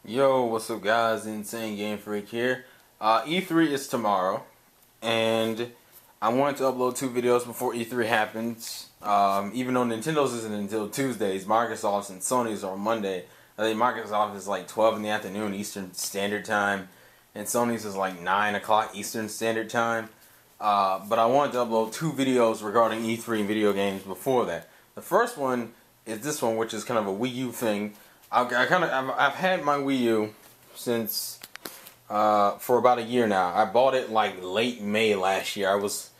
Yo, what's up guys, Insane Game Freak here. E3 is tomorrow, and I wanted to upload 2 videos before E3 happens. Even though Nintendo's isn't until Tuesdays, Microsoft's and Sony's are on Monday. I think Microsoft is like 12 in the afternoon Eastern Standard Time, and Sony's is like 9 o'clock Eastern Standard Time. But I wanted to upload 2 videos regarding E3 and video games before that. The first one is this one, which is kind of a Wii U thing. I've had my Wii U since for about a year now. I bought it like late May last year. I was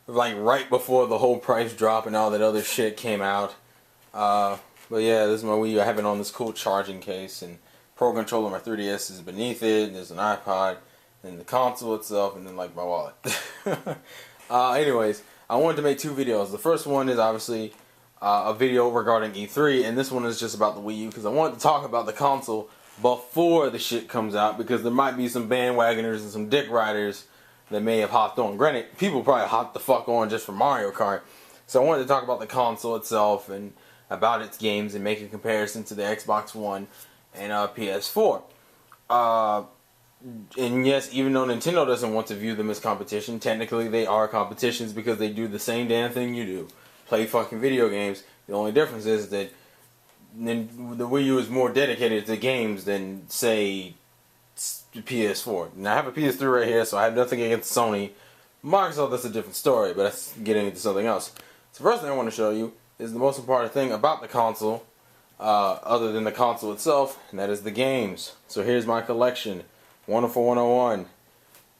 like right before the whole price drop and all that other shit came out. But yeah, this is my Wii U. I have it on this cool charging case, and Pro Controller, my 3DS is beneath it, and there's an iPod, and the console itself, and then like my wallet. Anyways, I wanted to make 2 videos. The first one is obviously a video regarding E3, and this one is just about the Wii U because I wanted to talk about the console before the shit comes out, because there might be some bandwagoners and some dick riders that may have hopped on. Granted, people probably hopped the fuck on just for Mario Kart, so I wanted to talk about the console itself and about its games and make a comparison to the Xbox One and PS4. And yes, even though Nintendo doesn't want to view them as competition, technically they are competitions because they do the same damn thing you do. Play fucking video games. The only difference is that the Wii U is more dedicated to games than, say, PS4. Now I have a PS3 right here, so I have nothing against Sony. Microsoft, that's a different story, but that's getting into something else. So the first thing I want to show you is the most important thing about the console, other than the console itself, and that is the games. So here's my collection. Wonderful 101,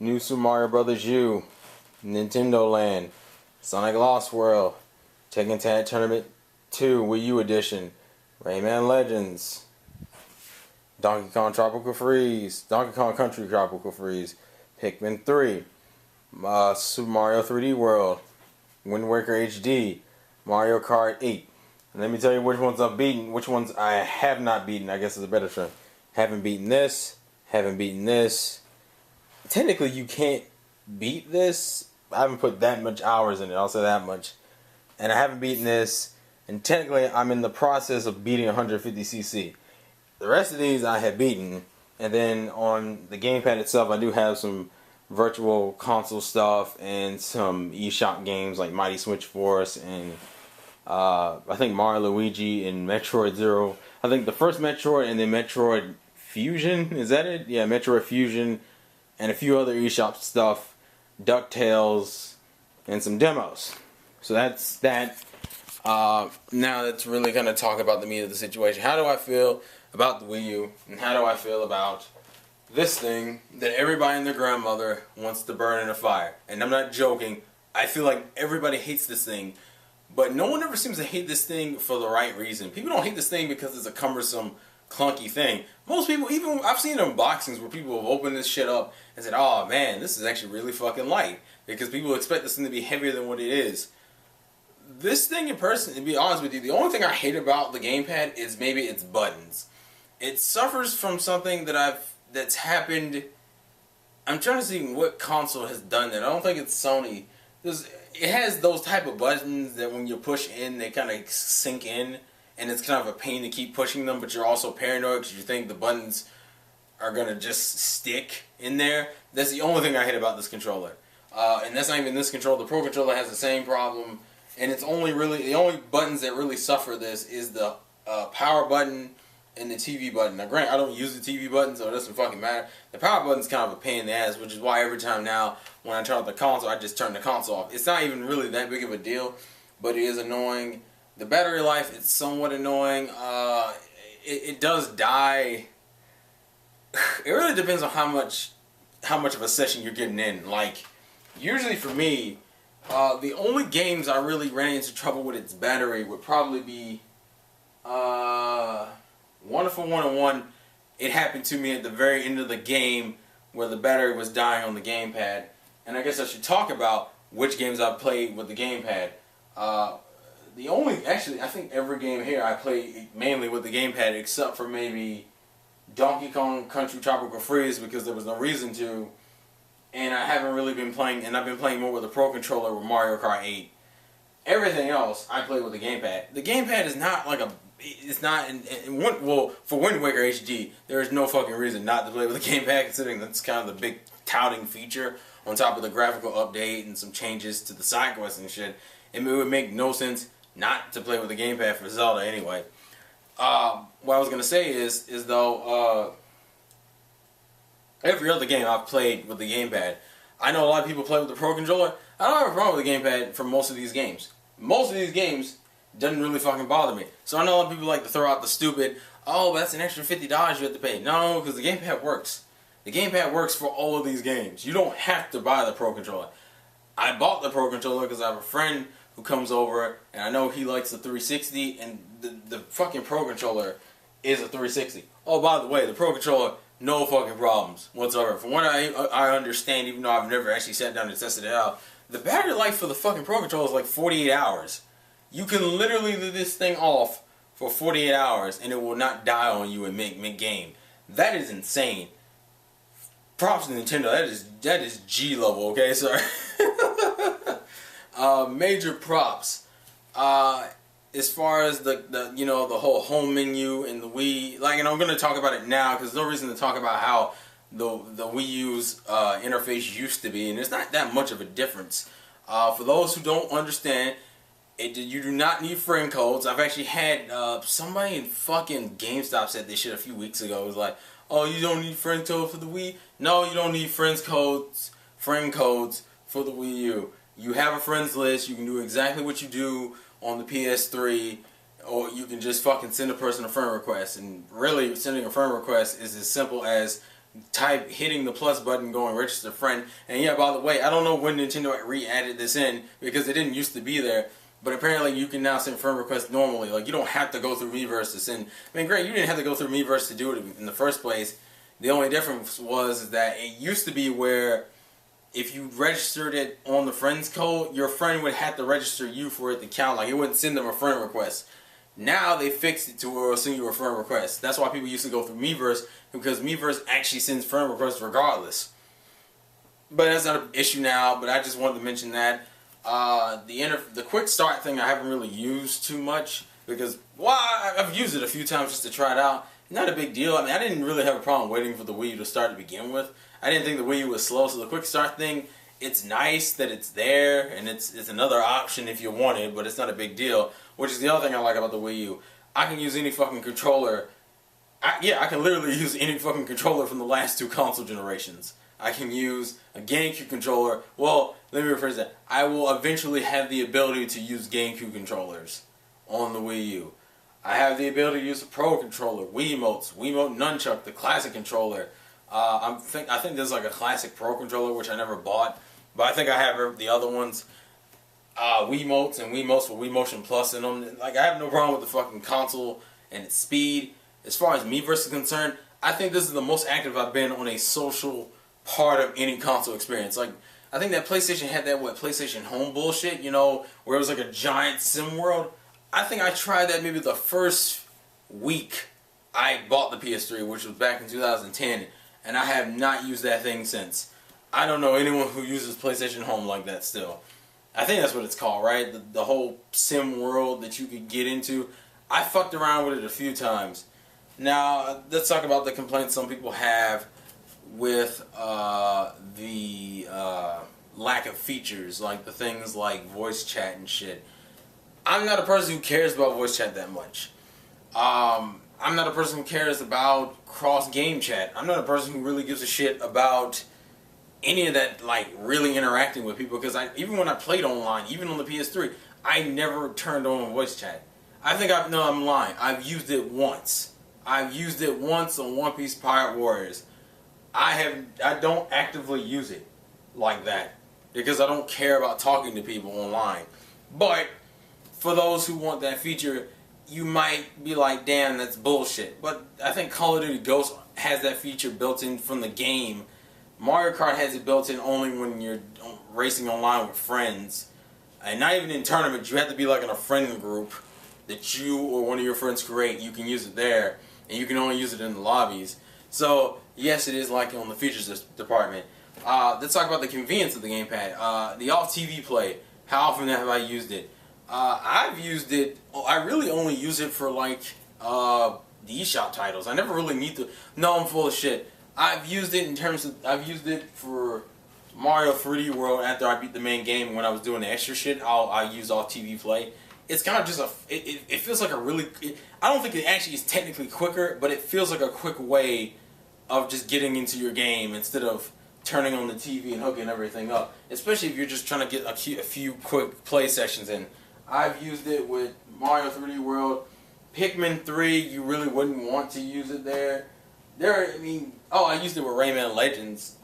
New Super Mario Bros. U, Nintendo Land, Sonic Lost World, Tekken Tag Tournament 2 Wii U Edition, Rayman Legends, Donkey Kong Tropical Freeze, Donkey Kong Country Tropical Freeze, Pikmin 3, Super Mario 3D World, Wind Waker HD, Mario Kart 8. And let me tell you which ones I've beaten, which ones I have not beaten, I guess is a better term. Haven't beaten this, haven't beaten this. Technically you can't beat this. I haven't put that much hours in it, I'll say that much. And I haven't beaten this, and technically I'm in the process of beating 150cc. The rest of these I have beaten, and then on the gamepad itself I do have some virtual console stuff and some eShop games like Mighty Switch Force and I think Mario Luigi and Metroid Zero. I think the first Metroid and then Metroid Fusion, is that it? Yeah, Metroid Fusion and a few other eShop stuff, DuckTales, and some demos. So that's that. Now let's really kind of talk about the meat of the situation. How do I feel about the Wii U, and how do I feel about this thing that everybody and their grandmother wants to burn in a fire? And I'm not joking. I feel like everybody hates this thing, but no one ever seems to hate this thing for the right reason. People don't hate this thing because it's a cumbersome, clunky thing. Most people, even I've seen unboxings where people have opened this shit up and said, "Oh man, this is actually really fucking light," because people expect this thing to be heavier than what it is. This thing in person, to be honest with you, the only thing I hate about the gamepad is maybe its buttons. It suffers from something that's happened. I'm trying to see what console has done that. I don't think it's Sony. It has those type of buttons that when you push in, they kind of sink in, and it's kind of a pain to keep pushing them, but you're also paranoid because you think the buttons are going to just stick in there. That's the only thing I hate about this controller. And that's not even this controller. The Pro Controller has the same problem. And it's only really, the only buttons that really suffer this is the power button and the TV button. Now granted, I don't use the TV button, so it doesn't fucking matter. The power button's kind of a pain in the ass, which is why every time now when I turn off the console, I just turn the console off. It's not even really that big of a deal, but it is annoying. The battery life is somewhat annoying. It does die. It really depends on how much of a session you're getting in. Like, usually for me, the only games I really ran into trouble with its battery would probably be Wonderful 101. It happened to me at the very end of the game where the battery was dying on the gamepad. And I guess I should talk about which games I've played with the gamepad. I think every game here I play mainly with the gamepad except for maybe Donkey Kong Country Tropical Freeze because there was no reason to. And I haven't really been playing, and I've been playing more with a Pro Controller with Mario Kart 8. Everything else, I play with the gamepad. The gamepad is not like it's not. Well, for Wind Waker HD, there is no fucking reason not to play with the gamepad, considering that's kind of the big touting feature on top of the graphical update and some changes to the side quests and shit. It would make no sense not to play with the gamepad for Zelda anyway. What I was gonna say is though, every other game I've played with the gamepad, I know a lot of people play with the Pro Controller. I don't have a problem with the gamepad for most of these games. Most of these games doesn't really fucking bother me. So I know a lot of people like to throw out the stupid, oh, but that's an extra $50 you have to pay. No, because the gamepad works. The gamepad works for all of these games. You don't have to buy the Pro Controller. I bought the Pro Controller because I have a friend who comes over, and I know he likes the 360, and the fucking Pro Controller is a 360. Oh, by the way, the Pro Controller, no fucking problems whatsoever. From what I understand, even though I've never actually sat down and tested it out, the battery life for the fucking Pro Controller is like 48 hours. You can literally leave this thing off for 48 hours and it will not die on you in mid-game. That is insane. Props to Nintendo. That is G level, okay, sir? Major props. As far as the you know, the whole home menu and the Wii, like, and I'm gonna talk about it now because there's no reason to talk about how the Wii U's interface used to be, and there's not that much of a difference. For those who don't understand, you do not need friend codes. I've actually had somebody in fucking GameStop said this shit a few weeks ago. It was like, oh, you don't need friend code for the Wii? No, you don't need friend codes for the Wii U. You have a friends list. You can do exactly what you do on the PS3, or you can just fucking send a person a friend request. And really, sending a friend request is as simple as hitting the plus button, going register friend. And yeah, by the way, I don't know when Nintendo re-added this in because it didn't used to be there. But apparently you can now send friend requests normally. Like, you don't have to go through Miiverse to send. I mean, great, you didn't have to go through Miiverse to do it in the first place. The only difference was that it used to be where if you registered it on the friends code, your friend would have to register you for it to count. Like, it wouldn't send them a friend request. Now they fixed it to where it'll send you a friend request. That's why people used to go through Miiverse, because Miiverse actually sends friend requests regardless. But that's not an issue now, but I just wanted to mention that. The quick start thing I haven't really used too much because, well, I've used it a few times just to try it out. Not a big deal. I mean, I didn't really have a problem waiting for the Wii U to start to begin with. I didn't think the Wii U was slow, so the quick start thing, it's nice that it's there, and it's another option if you want it, but it's not a big deal, which is the other thing I like about the Wii U. I can use any fucking controller. I can literally use any fucking controller from the last two console generations. I can use a GameCube controller. Well, let me rephrase that. I will eventually have the ability to use GameCube controllers on the Wii U. I have the ability to use a Pro controller, Wiimote Nunchuck, the classic controller. I think there's like a classic Pro controller, which I never bought, but I think I have the other ones. Wiimotes and Wiimotes with Wii Motion Plus in them. Like, I have no problem with the fucking console and its speed. As far as Miiverse is concerned, I think this is the most active I've been on a social part of any console experience. Like, I think that PlayStation had that, PlayStation Home bullshit, you know, where it was like a giant sim world. I think I tried that maybe the first week I bought the PS3, which was back in 2010, and I have not used that thing since. I don't know anyone who uses PlayStation Home like that still. I think that's what it's called, right? The whole sim world that you could get into. I fucked around with it a few times. Now, let's talk about the complaints some people have with the lack of features, like the things like voice chat and shit. I'm not a person who cares about voice chat that much. I'm not a person who cares about cross-game chat. I'm not a person who really gives a shit about any of that, like, really interacting with people, because even when I played online, even on the PS3, I never turned on voice chat. I'm lying. I've used it once. I've used it once on One Piece Pirate Warriors. I don't actively use it like that because I don't care about talking to people online. But for those who want that feature, you might be like, damn, that's bullshit. But I think Call of Duty Ghosts has that feature built in from the game. Mario Kart has it built in only when you're racing online with friends. And not even in tournaments. You have to be like in a friend group that you or one of your friends create. You can use it there. And you can only use it in the lobbies. So, yes, it is like on the features department. Let's talk about the convenience of the gamepad. The off-TV play. How often have I used it? I've used it. I really only use it for like the eShop titles. I never really need to. No, I'm full of shit. I've used it in terms of. I've used it for Mario 3D World after I beat the main game. When I was doing the extra shit, I use Alt TV Play. It's kind of just a. It feels like a really. I don't think it actually is technically quicker, but it feels like a quick way of just getting into your game instead of turning on the TV and hooking everything up. Especially if you're just trying to get a few quick play sessions in. I've used it with Mario 3D World. Pikmin 3, you really wouldn't want to use it there. I used it with Rayman Legends.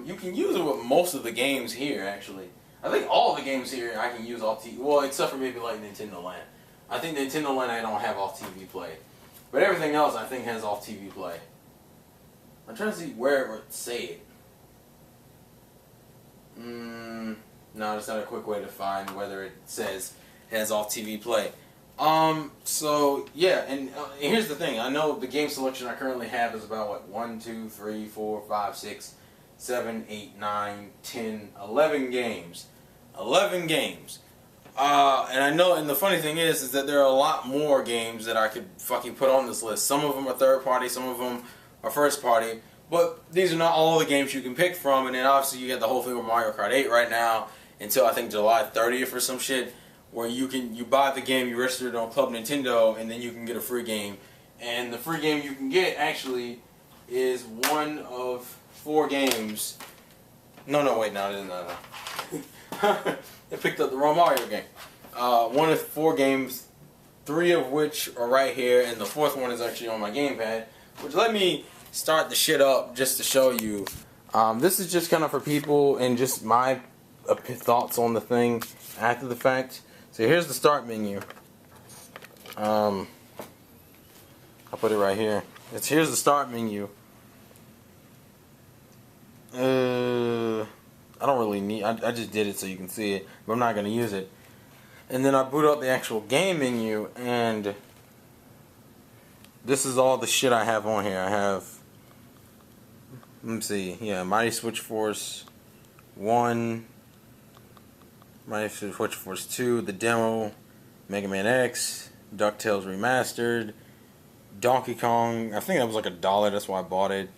You can use it with most of the games here, actually. I think all the games here I can use Alt TV. Well, except for maybe like Nintendo Land. I think Nintendo Land I don't have Alt TV Play. But everything else I think has Alt TV Play. I'm trying to see where it would say it. No, that's not a quick way to find whether it says it has Alt TV Play. So yeah, and here's the thing. I know the game selection I currently have is about what 1, 2, 3, 4, 5, 6, 7, 8, 9, 10, 11 games. 11 games. And I know, and the funny thing is that there are a lot more games that I could fucking put on this list. Some of them are third party, some of them are first party. But these are not all the games you can pick from. And then obviously you get the whole thing with Mario Kart 8 right now until I think July 30th or some shit, where you buy the game, you register it on Club Nintendo, and then you can get a free game. And the free game you can get actually is one of 4 games. No, wait, no. I picked up the wrong Mario game. One of 4 games, 3 of which are right here, and the 4th one is actually on my gamepad. Which let me start the shit up just to show you. This is just kind of for people and just my thoughts on the thing after the fact. So here's the start menu. I'll put it right here. Here's the start menu. I don't really need. I just did it so you can see it, but I'm not gonna use it. And then I boot up the actual game menu, and this is all the shit I have on here. I have. Let me see. Yeah, Mighty Switch Force 1, Mighty Switch Force 2, the demo, Mega Man X, DuckTales Remastered, Donkey Kong. I think that was like $1. That's why I bought it.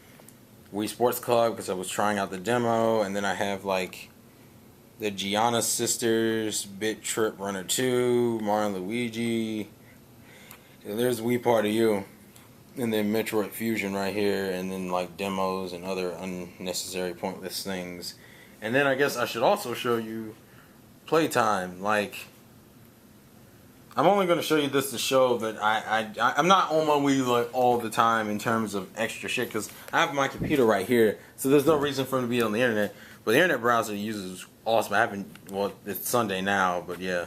Wii Sports Club because I was trying out the demo, and then I have like the Gianna Sisters, Bit Trip Runner 2, Mario and Luigi. So there's Wii Party U, and then Metroid Fusion right here, and then like demos and other unnecessary pointless things. And then I guess I should also show you playtime. Like, I'm only going to show you this to show that I'm not on my Wii like all the time in terms of extra shit, because I have my computer right here, so there's no reason for me to be on the internet. But the internet browser uses awesome. I haven't. Well, it's Sunday now, but yeah,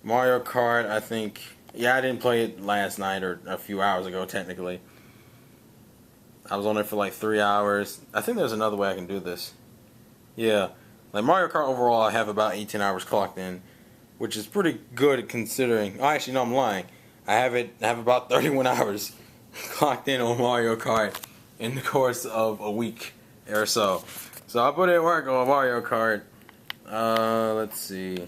Mario Kart. I think. Yeah, I didn't play it last night or a few hours ago. Technically, I was on it for like 3 hours. I think there's another way I can do this. Yeah, like Mario Kart overall, I have about 18 hours clocked in, which is pretty good considering. Oh, actually, no, I'm lying. I have about 31 hours clocked in on Mario Kart in the course of a week or so. So I put in work on Mario Kart. Let's see.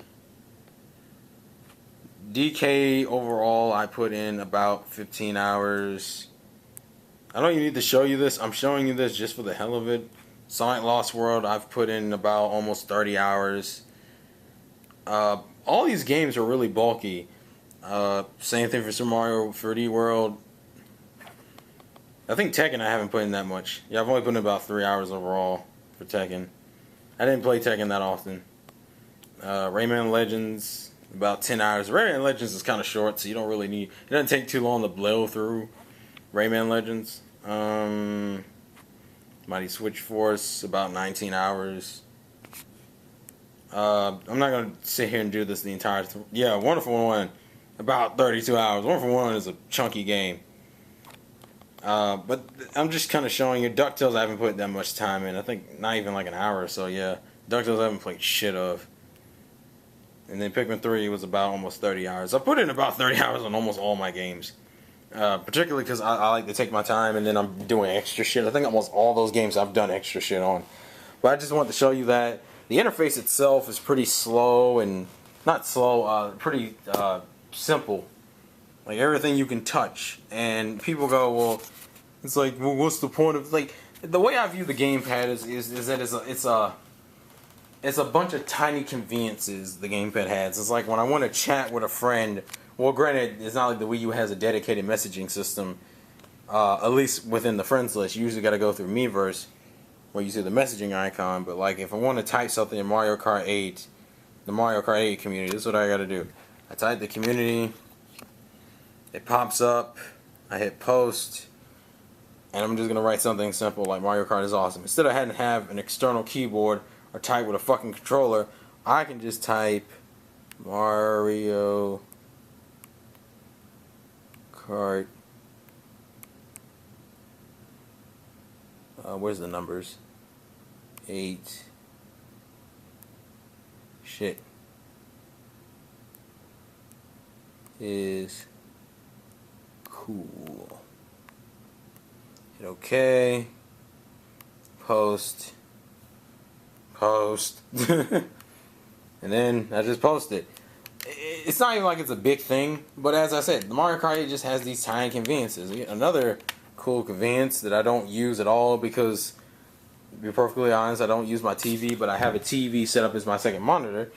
DK overall, I put in about 15 hours. I don't even need to show you this. I'm showing you this just for the hell of it. Sonic Lost World, I've put in about almost 30 hours. All these games are really bulky. Same thing for Super Mario 3D World. I think Tekken I haven't put in that much. Yeah, I've only put in about 3 hours overall for Tekken. I didn't play Tekken that often. Rayman Legends, about 10 hours. Rayman Legends is kind of short, so you don't really need. It doesn't take too long to blow through Rayman Legends. Mighty Switch Force, about 19 hours. I'm not going to sit here and do this the entire time. Yeah, Wonderful 1, about 32 hours. Wonderful 1 is a chunky game. But I'm just kind of showing you. DuckTales I haven't put that much time in. I think not even like an hour or so, yeah. DuckTales I haven't played shit of. And then Pikmin 3 was about almost 30 hours. I put in about 30 hours on almost all my games. Particularly because I like to take my time and then I'm doing extra shit. I think almost all those games I've done extra shit on. But I just wanted to show you that the interface itself is pretty slow and not slow, pretty simple. Like everything you can touch, and people go, well, it's like, well, what's the point of like the way I view the gamepad is that it's a bunch of tiny conveniences the gamepad has. It's like when I want to chat with a friend. Well, granted, it's not like the Wii U has a dedicated messaging system. At least within the friends list, you usually got to go through Miiverse, where you see the messaging icon. But like, if I want to type something in Mario Kart 8, the Mario Kart 8 community, this is what I got to do. I type the community. It pops up, I hit post, and I'm just going to write something simple like Mario Kart is awesome. Instead of having to have an external keyboard or type with a fucking controller, I can just type Mario Kart. Where's the numbers? 8. Shit. Is cool. Hit OK. Post. And then I just post it. It's not even like it's a big thing, but as I said, the Mario Kart 8 just has these tiny conveniences. Another cool convenience that I don't use at all because, to be perfectly honest, I don't use my TV, but I have a TV set up as my second monitor.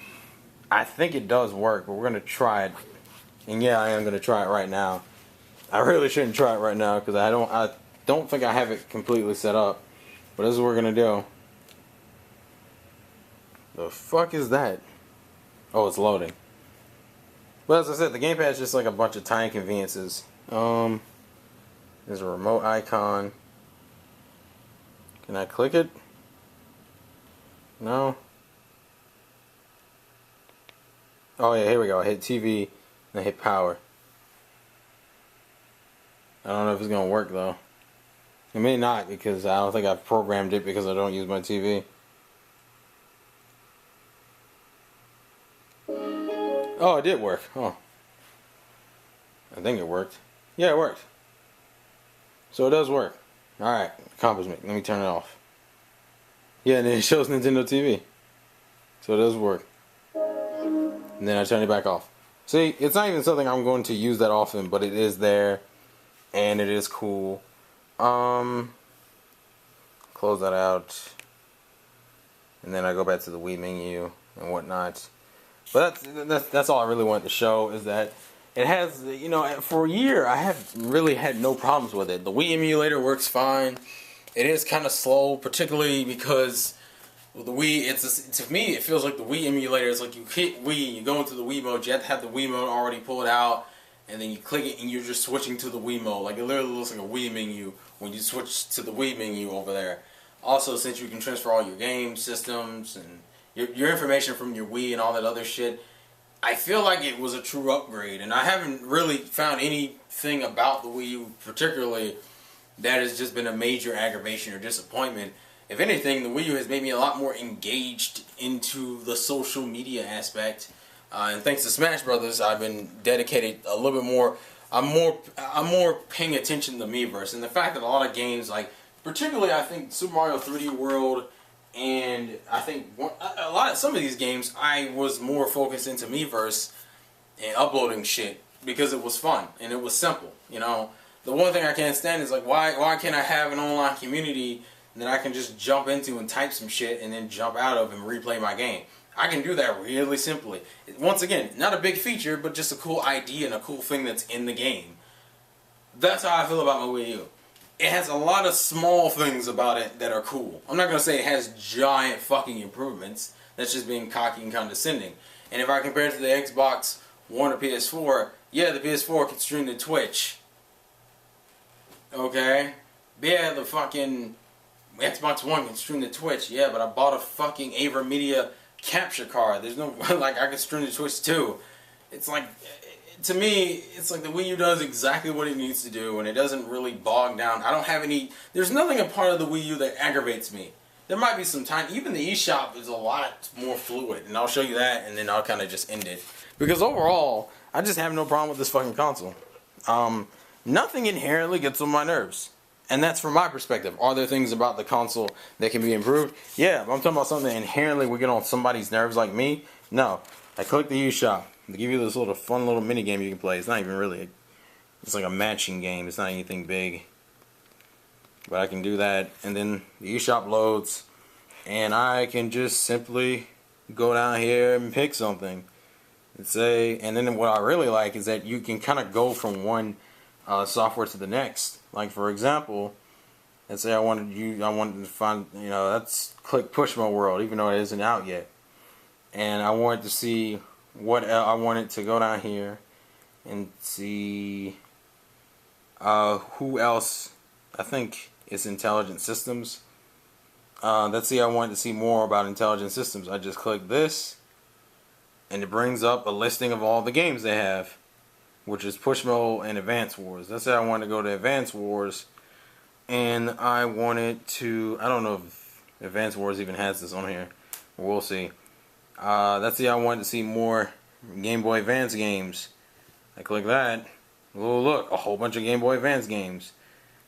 I think it does work, but we're going to try it. And yeah, I am going to try it right now. I really shouldn't try it right now because I don't think I have it completely set up. But this is what we're going to do. The fuck is that? Oh, it's loading. But as I said, the gamepad is just like a bunch of tiny conveniences. There's a remote icon. Can I click it? No. Oh yeah, here we go. I hit TV and I hit power. I don't know if it's gonna work though. It may not because I don't think I've programmed it because I don't use my TV. Oh, it did work. Oh. I think it worked. Yeah, it worked. So it does work. Alright, accomplishment. Let me turn it off. Yeah, and then it shows Nintendo TV. So it does work. And then I turn it back off. See, it's not even something I'm going to use that often, but it is there. And it is cool. Close that out. And then I go back to the Wii menu and whatnot. But that's all I really wanted to show is that it has, you know, for a year I have really had no problems with it. The Wii emulator works fine. It is kind of slow, particularly because with the Wii, to me it feels like the Wii emulator is like you hit Wii, you go into the Wii mode, you have to have the Wii mode already pulled out, and then you click it and you're just switching to the Wii mode. Like it literally looks like a Wii menu when you switch to the Wii menu over there. Also, since you can transfer all your game systems and your information from your Wii and all that other shit, I feel like it was a true upgrade. And I haven't really found anything about the Wii U particularly that has just been a major aggravation or disappointment. If anything, the Wii U has made me a lot more engaged into the social media aspect. And thanks to Smash Brothers, I've been dedicated a little bit more. I'm more paying attention to Miiverse, and the fact that a lot of games, like particularly I think Super Mario 3D World, and I think some of these games, I was more focused into Miiverse and uploading shit because it was fun and it was simple. You know, the one thing I can't stand is like why can't I have an online community that I can just jump into and type some shit and then jump out of and replay my game? I can do that really simply. Once again, not a big feature, but just a cool idea and a cool thing that's in the game. That's how I feel about my Wii U. It has a lot of small things about it that are cool. I'm not going to say it has giant fucking improvements. That's just being cocky and condescending. And if I compare it to the Xbox One or PS4, yeah, the PS4 can stream to Twitch. Okay? But yeah, the fucking Xbox One can stream to Twitch. Yeah, but I bought a fucking AverMedia capture card. There's no, like, I can stream to Twitch too. It's like, to me, it's like the Wii U does exactly what it needs to do, and it doesn't really bog down. I don't have any, there's nothing a part of the Wii U that aggravates me. There might be some time, even the eShop is a lot more fluid, and I'll show you that, and then I'll kind of just end it. Because overall, I just have no problem with this fucking console. Nothing inherently gets on my nerves. And that's from my perspective. Are there things about the console that can be improved? Yeah, but I'm talking about something that inherently would get on somebody's nerves like me. No. I click the eShop. They give you this little fun little mini game you can play. It's not even really, it's like a matching game. It's not anything big. But I can do that, and then the eShop loads, and I can just simply go down here and pick something. And say, and then what I really like is that you can kind of go from one software to the next. Like for example, let's say I wanted to find, let's click Pushmo World, even though it isn't out yet. And I wanted to see what I wanted to go down here and see who else. I think it's Intelligent Systems. Let's see, I wanted to see more about Intelligent Systems. I just click this, and it brings up a listing of all the games they have, which is Pushmo and Advance Wars. Let's say I want to go to Advance Wars, and I wanted to, I don't know if Advance Wars even has this on here. We'll see. Let's see, I wanted to see more Game Boy Advance games. I click that. Oh, look, a whole bunch of Game Boy Advance games.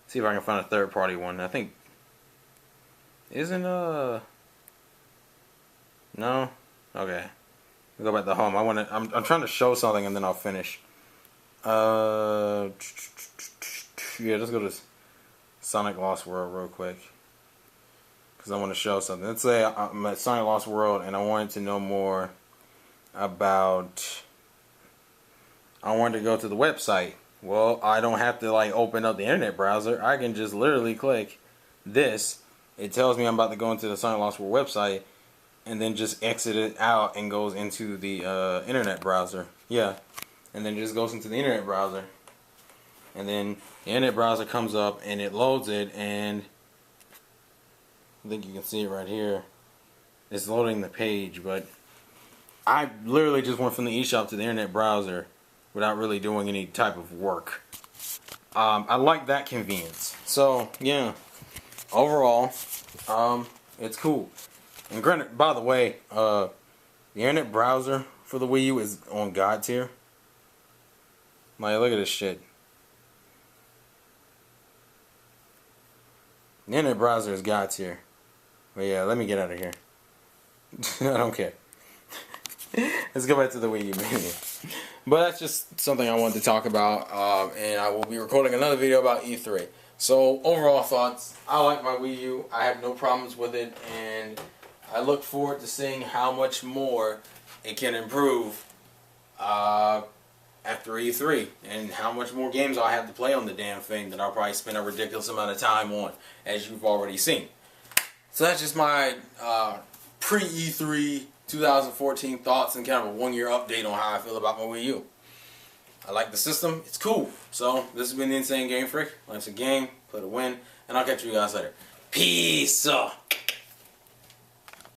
See if I can find a third-party one. I think isn't no. Okay. Go back to home. I'm trying to show something and then I'll finish. Yeah, let's go to Sonic Lost World real quick, because I want to show something. Let's say I'm at Sonic Lost World and I wanted to know more about. I wanted to go to the website. Well, I don't have to like open up the internet browser. I can just literally click this. It tells me I'm about to go into the Sonic Lost World website, and then just exit it out and goes into the internet browser. Yeah, and then it just goes into the internet browser, and then the internet browser comes up and it loads it, and I think you can see it right here. It's loading the page, but I literally just went from the eShop to the internet browser without really doing any type of work. I like that convenience. So yeah, overall, it's cool. And granted, by the way, the internet browser for the Wii U is on God tier. Like, look at this shit. The internet browser is God tier. But yeah, let me get out of here. I don't care. Let's go back to the Wii U menu. But that's just something I wanted to talk about, and I will be recording another video about E3. So, overall thoughts, I like my Wii U. I have no problems with it, and I look forward to seeing how much more it can improve after E3, and how much more games I'll have to play on the damn thing that I'll probably spend a ridiculous amount of time on, as you've already seen. So that's just my pre-E3 2014 thoughts and kind of a one-year update on how I feel about my Wii U. I like the system. It's cool. So, this has been the Insane Game Freak. Life's a game. Play to win. And I'll catch you guys later. Peace!